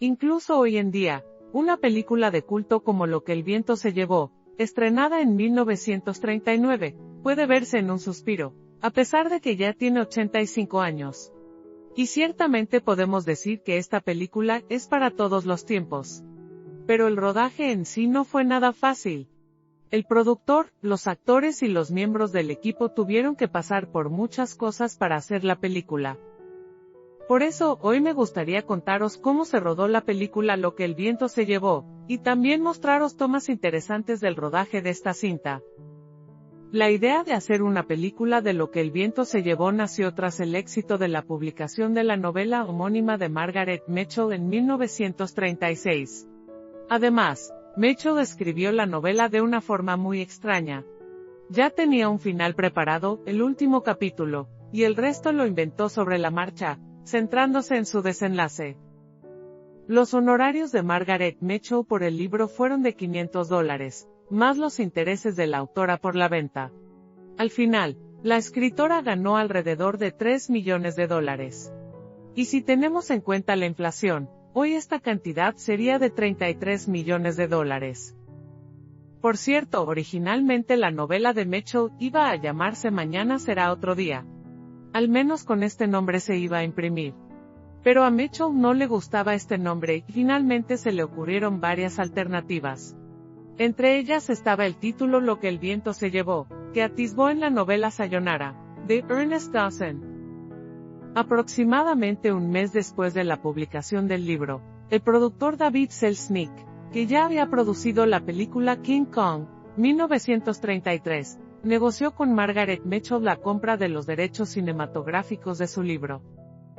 Incluso hoy en día, una película de culto como Lo que el viento se llevó, estrenada en 1939, puede verse en un suspiro, a pesar de que ya tiene 85 años. Y ciertamente podemos decir que esta película es para todos los tiempos. Pero el rodaje en sí no fue nada fácil. El productor, los actores y los miembros del equipo tuvieron que pasar por muchas cosas para hacer la película. Por eso, hoy me gustaría contaros cómo se rodó la película Lo que el viento se llevó, y también mostraros tomas interesantes del rodaje de esta cinta. La idea de hacer una película de Lo que el viento se llevó nació tras el éxito de la publicación de la novela homónima de Margaret Mitchell en 1936. Además, Mitchell escribió la novela de una forma muy extraña. Ya tenía un final preparado, el último capítulo, y el resto lo inventó sobre la marcha, centrándose en su desenlace. Los honorarios de Margaret Mitchell por el libro fueron de $500, más los intereses de la autora por la venta. Al final, la escritora ganó alrededor de $3 millones. Y si tenemos en cuenta la inflación, hoy esta cantidad sería de $33 millones. Por cierto, originalmente la novela de Mitchell iba a llamarse Mañana será otro día. Al menos con este nombre se iba a imprimir. Pero a Mitchell no le gustaba este nombre y finalmente se le ocurrieron varias alternativas. Entre ellas estaba el título Lo que el viento se llevó, que atisbó en la novela Sayonara, de Ernest Dawson. Aproximadamente un mes después de la publicación del libro, el productor David Selznick, que ya había producido la película King Kong, 1933, negoció con Margaret Mitchell la compra de los derechos cinematográficos de su libro.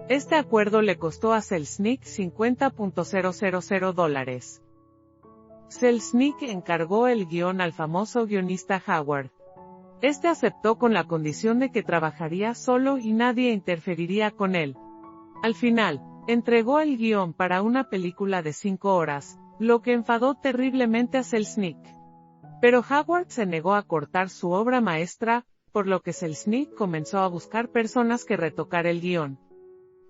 Este acuerdo le costó a Selznick $50,000. Selznick encargó el guión al famoso guionista Howard. Este aceptó con la condición de que trabajaría solo y nadie interferiría con él. Al final, entregó el guión para una película de 5 horas, lo que enfadó terriblemente a Selznick. Pero Howard se negó a cortar su obra maestra, por lo que Selznick comenzó a buscar personas que retocar el guión.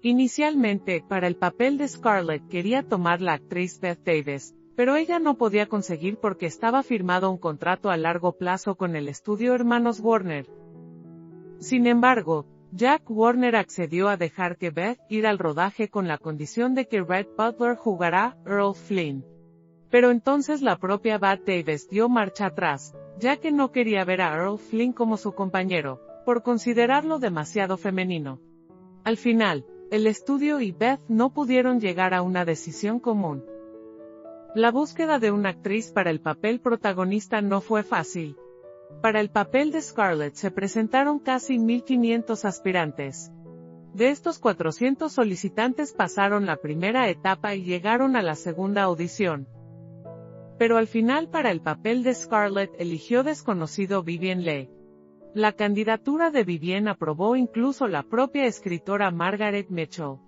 Inicialmente, para el papel de Scarlett quería tomar la actriz Bette Davis, pero ella no podía conseguir porque estaba firmado un contrato a largo plazo con el estudio Hermanos Warner. Sin embargo, Jack Warner accedió a dejar que Beth ir al rodaje con la condición de que Rhett Butler jugará Earl Flynn. Pero entonces la propia Bette Davis dio marcha atrás, ya que no quería ver a Earl Flynn como su compañero, por considerarlo demasiado femenino. Al final, el estudio y Beth no pudieron llegar a una decisión común. La búsqueda de una actriz para el papel protagonista no fue fácil. Para el papel de Scarlett se presentaron casi 1,500 aspirantes. De estos 400 solicitantes pasaron la primera etapa y llegaron a la segunda audición. Pero al final para el papel de Scarlett eligió desconocido Vivien Leigh. La candidatura de Vivien aprobó incluso la propia escritora Margaret Mitchell.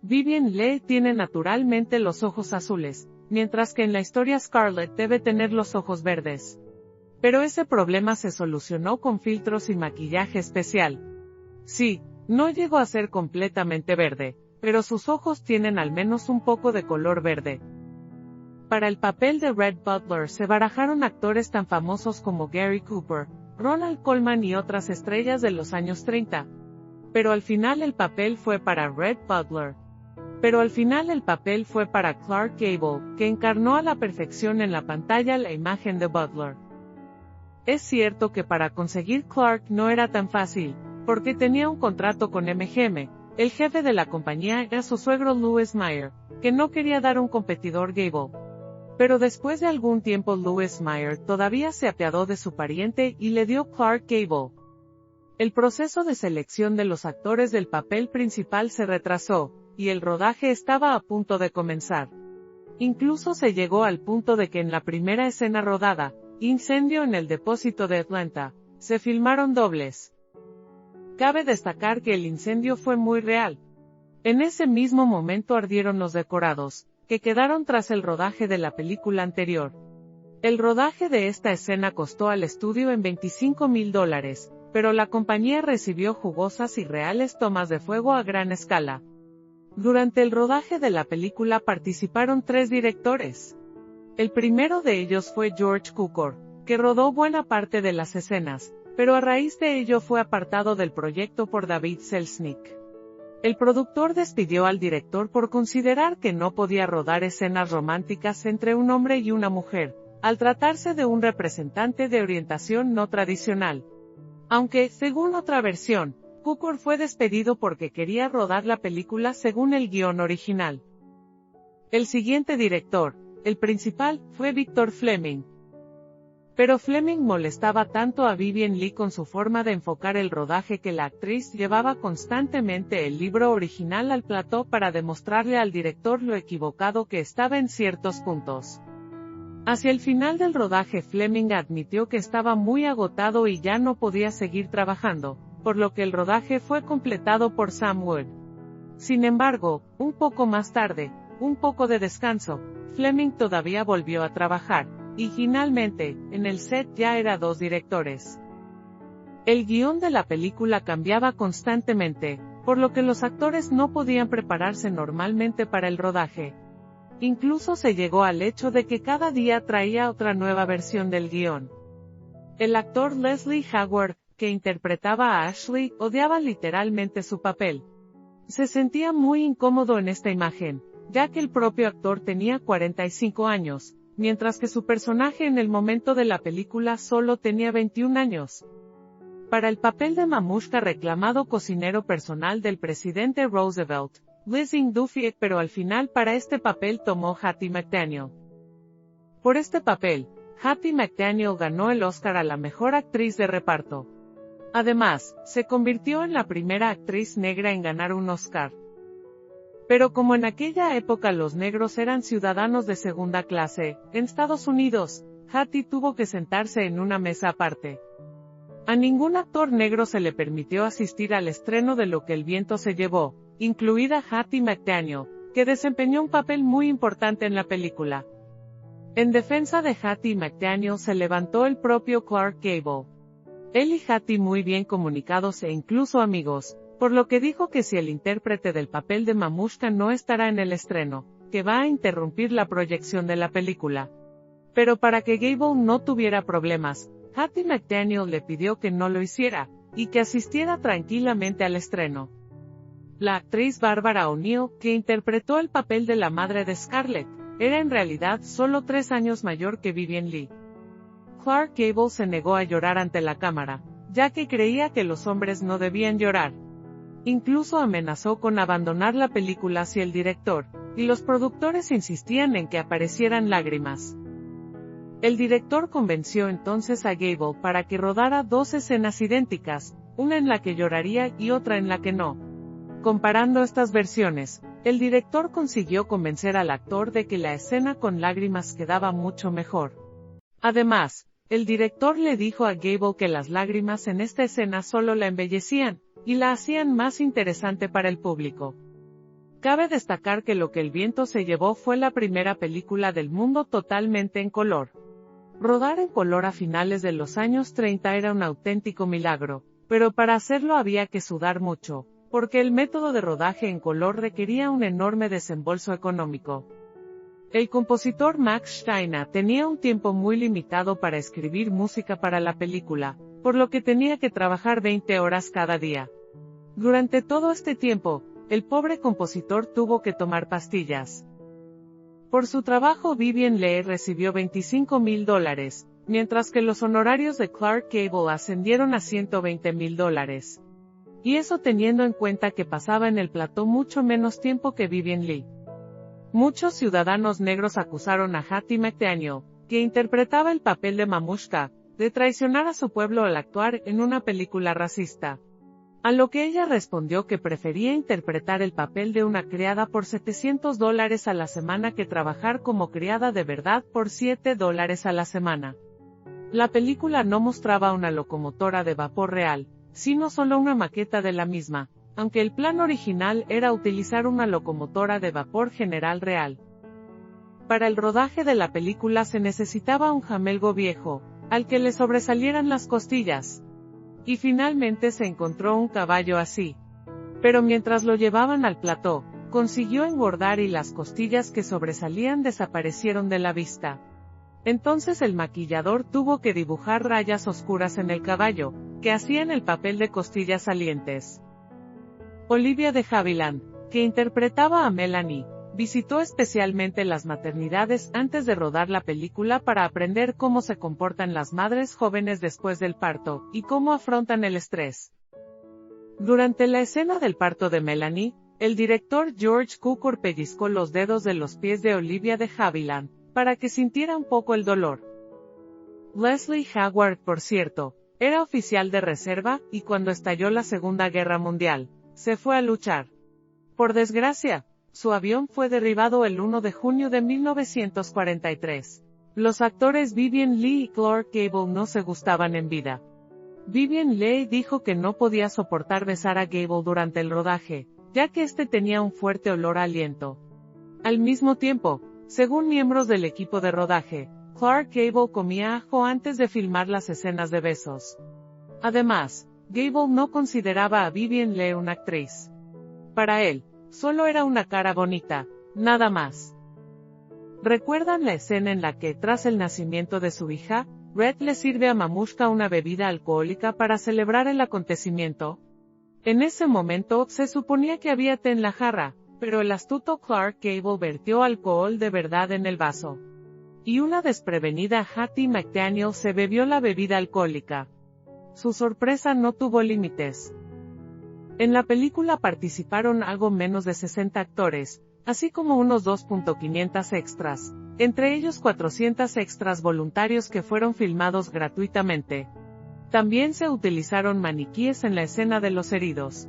Vivien Leigh tiene naturalmente los ojos azules, mientras que en la historia Scarlett debe tener los ojos verdes. Pero ese problema se solucionó con filtros y maquillaje especial. Sí, no llegó a ser completamente verde, pero sus ojos tienen al menos un poco de color verde. Para el papel de Rhett Butler se barajaron actores tan famosos como Gary Cooper, Ronald Colman y otras estrellas de los años 30. Pero al final el papel fue para Clark Gable, que encarnó a la perfección en la pantalla la imagen de Butler. Es cierto que para conseguir Clark no era tan fácil, porque tenía un contrato con MGM, el jefe de la compañía era su suegro Louis Mayer, que no quería dar un competidor Gable. Pero después de algún tiempo Louis Mayer todavía se apiadó de su pariente y le dio Clark Gable. El proceso de selección de los actores del papel principal se retrasó, y el rodaje estaba a punto de comenzar. Incluso se llegó al punto de que en la primera escena rodada, Incendio en el depósito de Atlanta, se filmaron dobles. Cabe destacar que el incendio fue muy real. En ese mismo momento ardieron los decorados, que quedaron tras el rodaje de la película anterior. El rodaje de esta escena costó al estudio en $25,000, pero la compañía recibió jugosas y reales tomas de fuego a gran escala. Durante el rodaje de la película participaron 3 directores. El primero de ellos fue George Cukor, que rodó buena parte de las escenas, pero a raíz de ello fue apartado del proyecto por David Selznick. El productor despidió al director por considerar que no podía rodar escenas románticas entre un hombre y una mujer, al tratarse de un representante de orientación no tradicional. Aunque, según otra versión, Cukor fue despedido porque quería rodar la película según el guión original. El siguiente director, el principal, fue Victor Fleming. Pero Fleming molestaba tanto a Vivien Leigh con su forma de enfocar el rodaje que la actriz llevaba constantemente el libro original al plató para demostrarle al director lo equivocado que estaba en ciertos puntos. Hacia el final del rodaje Fleming admitió que estaba muy agotado y ya no podía seguir trabajando, por lo que el rodaje fue completado por Sam Wood. Sin embargo, un poco más tarde, un poco de descanso, Fleming todavía volvió a trabajar, y finalmente, en el set ya era 2 directores. El guión de la película cambiaba constantemente, por lo que los actores no podían prepararse normalmente para el rodaje. Incluso se llegó al hecho de que cada día traía otra nueva versión del guión. El actor Leslie Howard, que interpretaba a Ashley, odiaba literalmente su papel. Se sentía muy incómodo en esta imagen, ya que el propio actor tenía 45 años, mientras que su personaje en el momento de la película solo tenía 21 años. Para el papel de Mamushka reclamado cocinero personal del presidente Roosevelt, Lizzie Duffy, pero al final para este papel tomó Hattie McDaniel. Por este papel, Hattie McDaniel ganó el Oscar a la mejor actriz de reparto. Además, se convirtió en la primera actriz negra en ganar un Oscar. Pero como en aquella época los negros eran ciudadanos de segunda clase, en Estados Unidos, Hattie tuvo que sentarse en una mesa aparte. A ningún actor negro se le permitió asistir al estreno de Lo que el viento se llevó, incluida Hattie McDaniel, que desempeñó un papel muy importante en la película. En defensa de Hattie McDaniel se levantó el propio Clark Gable. Él y Hattie muy bien comunicados e incluso amigos, por lo que dijo que si el intérprete del papel de Mamushka no estará en el estreno, que va a interrumpir la proyección de la película. Pero para que Gable no tuviera problemas, Hattie McDaniel le pidió que no lo hiciera, y que asistiera tranquilamente al estreno. La actriz Barbara O'Neill, que interpretó el papel de la madre de Scarlett, era en realidad solo 3 años mayor que Vivien Leigh. Clark Gable se negó a llorar ante la cámara, ya que creía que los hombres no debían llorar. Incluso amenazó con abandonar la película si el director y los productores insistían en que aparecieran lágrimas. El director convenció entonces a Gable para que rodara 2 escenas idénticas, una en la que lloraría y otra en la que no. Comparando estas versiones, el director consiguió convencer al actor de que la escena con lágrimas quedaba mucho mejor. Además, el director le dijo a Gable que las lágrimas en esta escena solo la embellecían, y la hacían más interesante para el público. Cabe destacar que Lo que el viento se llevó fue la primera película del mundo totalmente en color. Rodar en color a finales de los años 30 era un auténtico milagro, pero para hacerlo había que sudar mucho, porque el método de rodaje en color requería un enorme desembolso económico. El compositor Max Steiner tenía un tiempo muy limitado para escribir música para la película, por lo que tenía que trabajar 20 horas cada día. Durante todo este tiempo, el pobre compositor tuvo que tomar pastillas. Por su trabajo Vivien Leigh recibió $25,000, mientras que los honorarios de Clark Gable ascendieron a $120,000. Y eso teniendo en cuenta que pasaba en el plató mucho menos tiempo que Vivien Leigh. Muchos ciudadanos negros acusaron a Hattie McDaniel, que interpretaba el papel de Mamushka, de traicionar a su pueblo al actuar en una película racista. A lo que ella respondió que prefería interpretar el papel de una criada por $700 a la semana que trabajar como criada de verdad por $7 a la semana. La película no mostraba una locomotora de vapor real, sino solo una maqueta de la misma, aunque el plan original era utilizar una locomotora de vapor General real. Para el rodaje de la película se necesitaba un jamelgo viejo, al que le sobresalieran las costillas. Y finalmente se encontró un caballo así. Pero mientras lo llevaban al plató, consiguió engordar y las costillas que sobresalían desaparecieron de la vista. Entonces el maquillador tuvo que dibujar rayas oscuras en el caballo, que hacían el papel de costillas salientes. Olivia de Havilland, que interpretaba a Melanie, visitó especialmente las maternidades antes de rodar la película para aprender cómo se comportan las madres jóvenes después del parto, y cómo afrontan el estrés. Durante la escena del parto de Melanie, el director George Cukor pellizcó los dedos de los pies de Olivia de Havilland, para que sintiera un poco el dolor. Leslie Howard, por cierto, era oficial de reserva, y cuando estalló la Segunda Guerra Mundial, se fue a luchar. Por desgracia, su avión fue derribado el 1 de junio de 1943. Los actores Vivien Leigh y Clark Gable no se gustaban en vida. Vivien Leigh dijo que no podía soportar besar a Gable durante el rodaje, ya que este tenía un fuerte olor a aliento. Al mismo tiempo, según miembros del equipo de rodaje, Clark Gable comía ajo antes de filmar las escenas de besos. Además, Gable no consideraba a Vivien Leigh una actriz. Para él, solo era una cara bonita, nada más. ¿Recuerdan la escena en la que, tras el nacimiento de su hija, Red le sirve a Mamushka una bebida alcohólica para celebrar el acontecimiento? En ese momento, se suponía que había té en la jarra, pero el astuto Clark Gable vertió alcohol de verdad en el vaso. Y una desprevenida Hattie McDaniel se bebió la bebida alcohólica. Su sorpresa no tuvo límites. En la película participaron algo menos de 60 actores, así como unos 2.500 extras, entre ellos 400 extras voluntarios que fueron filmados gratuitamente. También se utilizaron maniquíes en la escena de los heridos.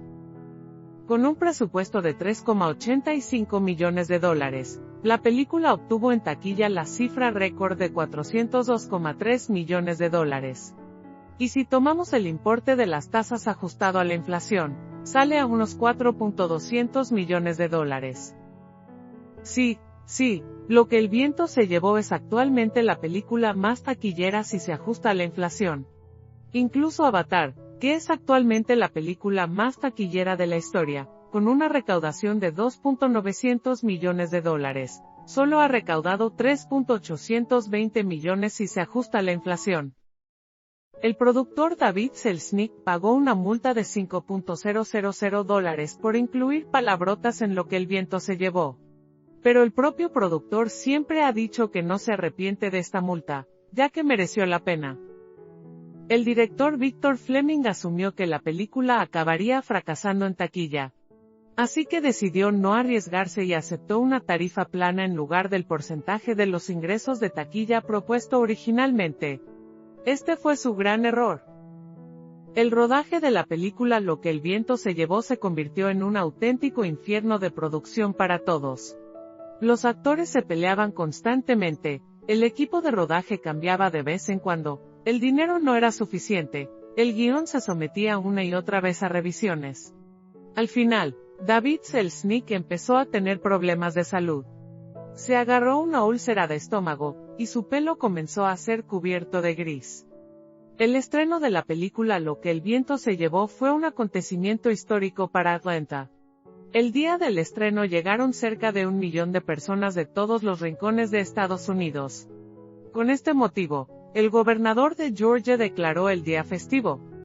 Con un presupuesto de $3,85 millones, la película obtuvo en taquilla la cifra récord de $402,3 millones. Y si tomamos el importe de las tasas ajustado a la inflación, sale a unos $4,200 millones. Sí, Lo que el viento se llevó es actualmente la película más taquillera si se ajusta a la inflación. Incluso Avatar, que es actualmente la película más taquillera de la historia, con una recaudación de $2,900 millones, solo ha recaudado $3,820 millones si se ajusta a la inflación. El productor David Selznick pagó una multa de $5,000 por incluir palabrotas en Lo que el viento se llevó. Pero el propio productor siempre ha dicho que no se arrepiente de esta multa, ya que mereció la pena. El director Victor Fleming asumió que la película acabaría fracasando en taquilla. Así que decidió no arriesgarse y aceptó una tarifa plana en lugar del porcentaje de los ingresos de taquilla propuesto originalmente. Este fue su gran error. El rodaje de la película Lo que el viento se llevó se convirtió en un auténtico infierno de producción para todos. Los actores se peleaban constantemente, el equipo de rodaje cambiaba de vez en cuando, el dinero no era suficiente, el guión se sometía una y otra vez a revisiones. Al final, David Selznick empezó a tener problemas de salud. Se agarró una úlcera de estómago, y su pelo comenzó a ser cubierto de gris. El estreno de la película Lo que el viento se llevó fue un acontecimiento histórico para Atlanta. El día del estreno llegaron cerca de 1 millón de personas de todos los rincones de Estados Unidos. Con este motivo, el gobernador de Georgia declaró el día festivo.